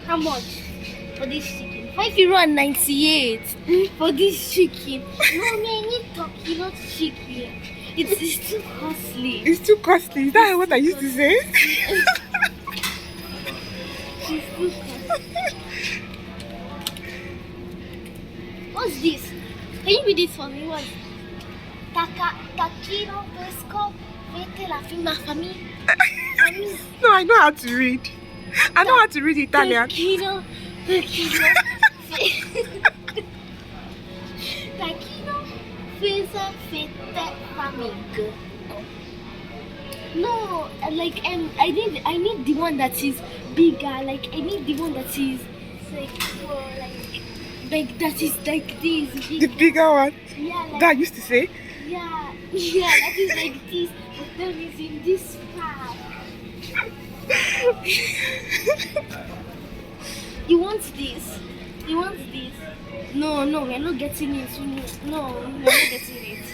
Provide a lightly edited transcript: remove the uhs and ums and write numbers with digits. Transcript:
How much for this chicken? 5 euro and 98 for this chicken. No, I need turkey, not chicken. It's too costly. It's too costly. Is that what I used to say? It's too costly. What's this? Can you read this for me? What? Takino pesco vete la fima famille. No, I know how to read. I know how to read Italian. Takino fesa fete famille. No, like I need the one that is bigger. Like I need the one that is like that is like this. The bigger one. Yeah, like, That I used to say. yeah, that is like this. But then it's in this part. You want this? You want this? No, we're not getting it. No, we're not getting it.